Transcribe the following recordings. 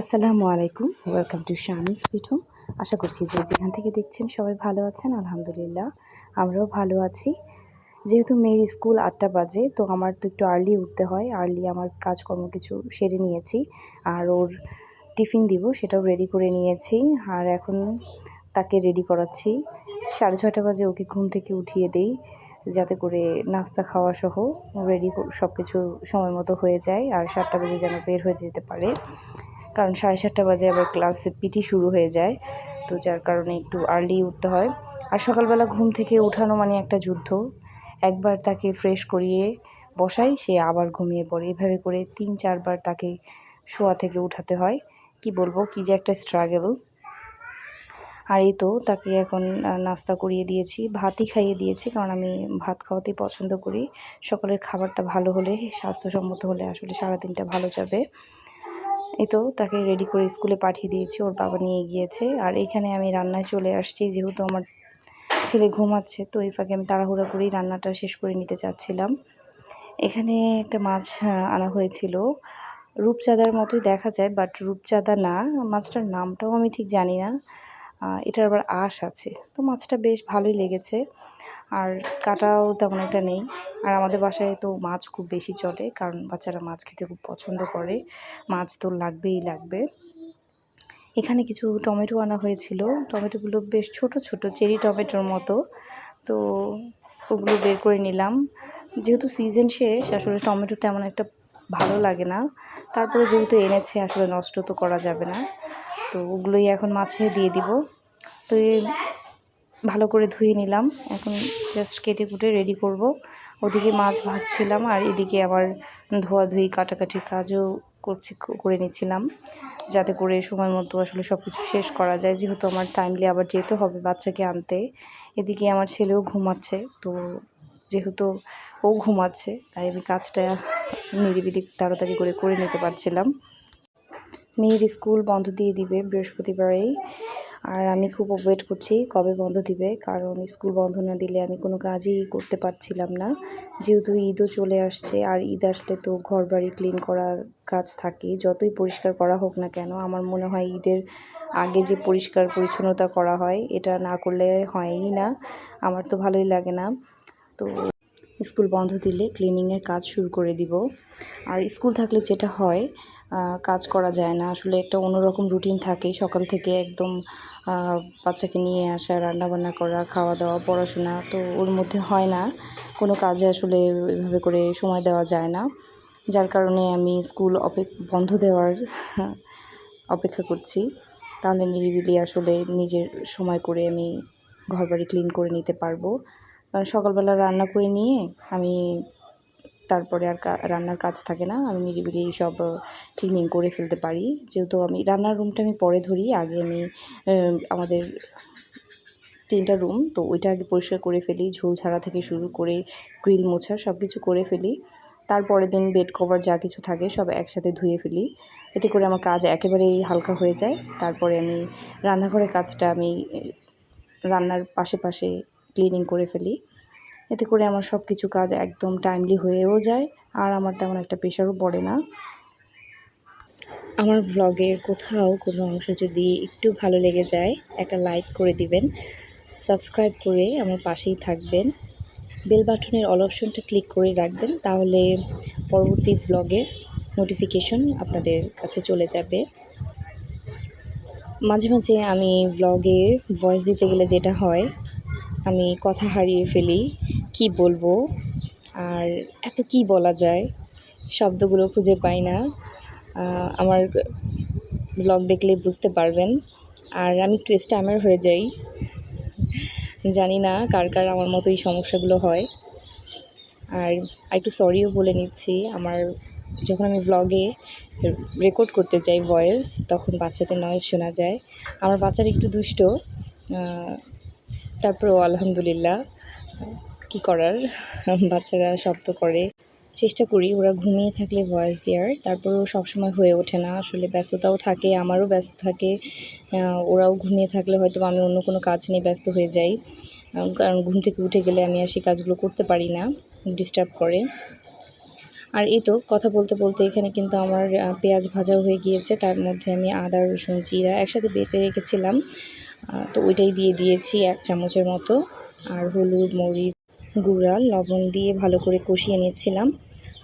আসসালামু আলাইকুম, welcome to শামিস পিঠো। আশা করছি যে যেখান থেকে দেখছেন সবাই ভালো আছেন। আলহামদুলিল্লাহ আমরাও ভালো আছি। যেহেতু মেয়ের স্কুল 8টা বাজে, তো আমার তো একটু আর্লি উঠতে হয়। আর্লি আমার কাজকর্ম কিছু সেরে নিয়েছি, আর ওর টিফিন দিব সেটাও রেডি করে নিয়েছি। আর এখন তাকে রেডি করাচ্ছি। 6:30 বাজে ওকে ঘুম থেকে উঠিয়ে দেই, যাতে করে নাস্তা খাওয়া সহ রেডি সব কিছু সময় মতো হয়ে যায়, আর 7টা বাজে যেন বের হয়ে যেতে পারে। কারণ 7:30 বাজে আবার ক্লাসে পিটি শুরু হয়ে যায়, তো যার কারণে একটু আর্লি উঠতে হয়। আর সকালবেলা ঘুম থেকে ওঠানো মানে একটা যুদ্ধ। একবার তাকে ফ্রেশ করিয়ে বসাই, সে আবার ঘুমিয়ে পড়ে। এভাবে করে 3-4 বার তাকে শোয়া থেকে উঠাতে হয়। কি বলবো, কি যে একটা স্ট্রাগল। আর এই তো তাকে এখন নাস্তা করিয়ে দিয়েছি, ভাতই খাইয়ে দিয়েছি, কারণ আমি ভাত খাওয়াতেই পছন্দ করি। সকালের খাবারটা ভালো হলে, স্বাস্থ্যসম্মত হলে আসলে সারাদিনটা ভালো যাবে। এই তো তাকে রেডি করে স্কুলে পাঠিয়ে দিয়েছি, ওর বাবা নিয়ে গিয়েছে। আর এখানে আমি রান্নায় চলে আসছি, যেহেতু আমার ছেলে ঘুমাচ্ছে, তো এই ফাঁকে আমি তাড়াহুড়া করেই রান্নাটা শেষ করে নিতে চাচ্ছিলাম। এখানে একটা মাছ আনা হয়েছিল, রূপচাঁদার মতোই দেখা যায়, বাট রূপচাঁদা না। মাছটার নামটাও আমি ঠিক জানি না। এটার আবার আঁশ আছে, তো মাছটা বেশ ভালোই লেগেছে। আর কাটাও তেমন একটা নেই। আর আমাদের বাসায় তো মাছ খুব বেশি চলে, কারণ বাচ্চারা মাছ খেতে খুব পছন্দ করে। মাছ তো লাগবেই লাগবে। এখানে কিছু টমেটো আনা হয়েছিল, টমেটোগুলো বেশ ছোট ছোট, চেরি টমেটোর মতো। তো ওগুলো বের করে নিলাম। যেহেতু সিজন শেষ, আসলে টমেটো তেমন একটা ভালো লাগে না। তারপরে যেহেতু এনেছে, আসলে নষ্ট তো করা যাবে না, তো ওগুলোই এখন মাছে দিয়ে দিব। তো ভালো করে ধুয়ে নিলাম, এখন জাস্ট কেটে কুটে রেডি করব। ওদিকে মাছ ভাজছিলাম, আর এদিকে আবার ধোয়াধুয়ি কাটাকাটির কাজও করে নিচ্ছিলাম, যাতে করে সময় মতো আসলে সব কিছু শেষ করা যায়, যেহেতু আমার টাইমলি আবার যেতে হবে বাচ্চাকে আনতে। এদিকে আমার ছেলেও ঘুমাচ্ছে, তো যেহেতু ও ঘুমাচ্ছে, তাই আমি কাজটা নিরিবিলি তাড়াতাড়ি করে নিতে পারছিলাম। মেয়ের স্কুল বন্ধ দিয়ে দিবে বৃহস্পতিবারেই, আর আমি খুব ওয়েট করছি কবে বন্ধ দিবে, কারণ স্কুল বন্ধ না দিলে আমি কোনো কাজই করতে পারছিলাম না। যেহেতু ঈদও চলে আসছে, আর ঈদ আসলে তো ঘরবাড়ি ক্লিন করার কাজ থাকে, যতই পরিষ্কার করা হোক না কেন। আমার মনে হয় ঈদের আগে যে পরিষ্কার পরিচ্ছন্নতা করা হয়, এটা না করলে হয়ই না। আমার তো ভালোই লাগে না। তো স্কুল বন্ধ দিলে ক্লিনিংয়ের কাজ শুরু করে দিব। আর স্কুল থাকলে যেটা হয়, কাজ করা যায় না, আসলে একটা অন্যরকম রুটিন থাকে সকাল থেকে একদম। বাচ্চাকে নিয়ে আসা, রান্নাবান্না করা, খাওয়া দাওয়া, পড়াশোনা, তো ওর মধ্যে হয় না কোনো কাজে, আসলে এভাবে করে সময় দেওয়া যায় না। যার কারণে আমি স্কুল বন্ধ দেওয়ার অপেক্ষা করছি, তাহলে নিরিবিলি আসলে নিজের সময় করে আমি ঘরবাড়ি ক্লিন করে নিতে পারবো। কারণ সকালবেলা রান্না করে নিয়ে আমি তারপরে আর রান্নার কাজ থাকে না, আমি নিরিবিলি সব ক্লিনিং করে ফেলতে পারি। যেহেতু আমি রান্নার রুমটা আমি পরে ধরি, আগে আমি আমাদের 3টা রুম, তো ওইটা আগে পরিষ্কার করে ফেলি, ঝোল ঝাড়া থেকে শুরু করে গ্রিল মোছা সব কিছু করে ফেলি। তারপরের দিন বেড কভার যা কিছু থাকে সব একসাথে ধুয়ে ফেলি, এতে করে আমার কাজ একেবারেই হালকা হয়ে যায়। তারপরে আমি রান্নাঘরের কাজটা আমি রান্নার পাশে পাশে ক্লিনিং করে ফেলি, এতে করে আমার সব কিছু কাজ একদম টাইমলি হয়েও যায়, আর আমার তেমন একটা প্রেশারও পড়ে না। আমার ব্লগের কোথাও কোনো অংশ যদি একটু ভালো লেগে যায়, একটা লাইক করে দিবেন, সাবস্ক্রাইব করে আমার পাশেই থাকবেন, বেল বাটনের অল অপশনটা ক্লিক করে রাখবেন, তাহলে পরবর্তী ব্লগের নোটিফিকেশন আপনাদের কাছে চলে যাবে। মাঝে মাঝে আমি ব্লগে ভয়েস দিতে গেলে যেটা হয়, আমি কথা হারিয়ে ফেলি, কি বলবো আর এত কি বলা যায়, শব্দগুলো খুঁজে পাই না। আমার ব্লগ দেখলে বুঝতে পারবেন। আর আমি একটু স্ট্যামার হয়ে যাই, জানি না কার কার আমার মতো এই সমস্যাগুলো হয়। আর একটু সরিও বলে নিচ্ছি, আমার যখন আমি ব্লগে রেকর্ড করতে যাই ভয়েস, তখন বাচ্চাদের নয়েজ শোনা যায়। আমার বাচ্চারা একটু দুষ্ট, তারপরেও আলহামদুলিল্লাহ, কি করার, বাচ্চারা শব্দ করে। চেষ্টা করি ওরা ঘুমিয়ে থাকলে ভয়েস দেওয়ার, তারপরেও সবসময় হয়ে ওঠে না, আসলে ব্যস্ততাও থাকে, আমারও ব্যস্ত থাকে। ওরাও ঘুমিয়ে থাকলে হয়তো আমি অন্য কোনো কাজ নিয়ে ব্যস্ত হয়ে যাই, কারণ ঘুম থেকে উঠে গেলে আমি আর সেই কাজগুলো করতে পারি না, ডিস্টার্ব করে। আর এই তো কথা বলতে বলতে এখানে কিন্তু আমার পেঁয়াজ ভাজাও হয়ে গিয়েছে। তার মধ্যে আমি আদা রসুন জিরা একসাথে বেটে রেখেছিলাম, তো ওইটাই দিয়ে দিয়েছি 1 চামচের মতো। আর হলুদ মরিচ গুঁড়া লবণ দিয়ে ভালো করে কষিয়ে নিচ্ছিলাম।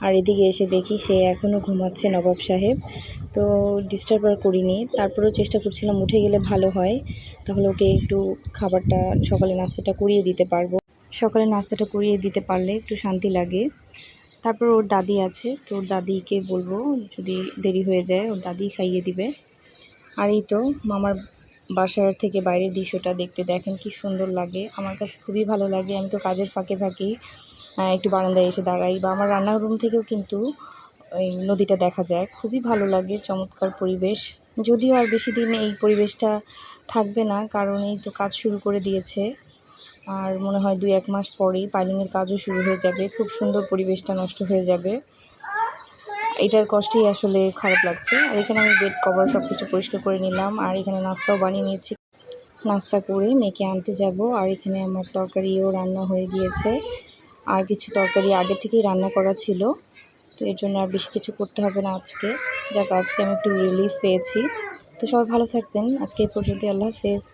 আর এদিকে এসে দেখি সে এখনও ঘুমাচ্ছে নবাব সাহেব, তো ডিস্টার্ব আর করিনি। তারপরেও চেষ্টা করছিলাম উঠে গেলে ভালো হয়, তাহলে ওকে একটু খাবারটা সকালে নাস্তাটা করিয়ে দিতে পারবো। সকালে নাস্তাটা করিয়ে দিতে পারলে একটু শান্তি লাগে। তারপর ওর দাদি আছে, তো ওর দাদিকে বলবো যদি দেরি হয়ে যায় ওর দাদি খাইয়ে দিবে। আর এই তো মামার বাসার থেকে বাইরের দৃশ্যটা দেখতে দেখেন কি সুন্দর লাগে, আমার কাছে খুবই ভালো লাগে। আমি তো কাজের ফাঁকে ফাঁকেই একটু বারান্দায় এসে দাঁড়াই, বা আমার রান্নার রুম থেকেও কিন্তু ওই নদীটা দেখা যায়, খুবই ভালো লাগে, চমৎকার পরিবেশ। যদিও আর বেশি দিন এই পরিবেশটা থাকবে না, কারণ এই তো কাজ শুরু করে দিয়েছে। আর মনে হয় 2-1 মাস পরেই পাইলিংয়ের কাজও শুরু হয়ে যাবে, খুব সুন্দর পরিবেশটা নষ্ট হয়ে যাবে। এটার কষ্টেই আসলে খারাপ লাগছে। আর এখানে আমি বেড কভার সব কিছু পরিষ্কার করে নিলাম, আর এখানে নাস্তাও বানিয়ে নিয়েছি। নাস্তা করে মেয়েকে আনতে যাব। আর এখানে আমার তরকারিও রান্না হয়ে গিয়েছে, আর কিছু তরকারি আগে থেকেই রান্না করা ছিল, তো এর জন্য আর বেশি কিছু করতে হবে না আজকে। যাক, আজকে আমি একটু রিলিফ পেয়েছি। তো সবাই ভালো থাকবেন, আজকে এই পর্যন্ত, আল্লাহ হাফেজ।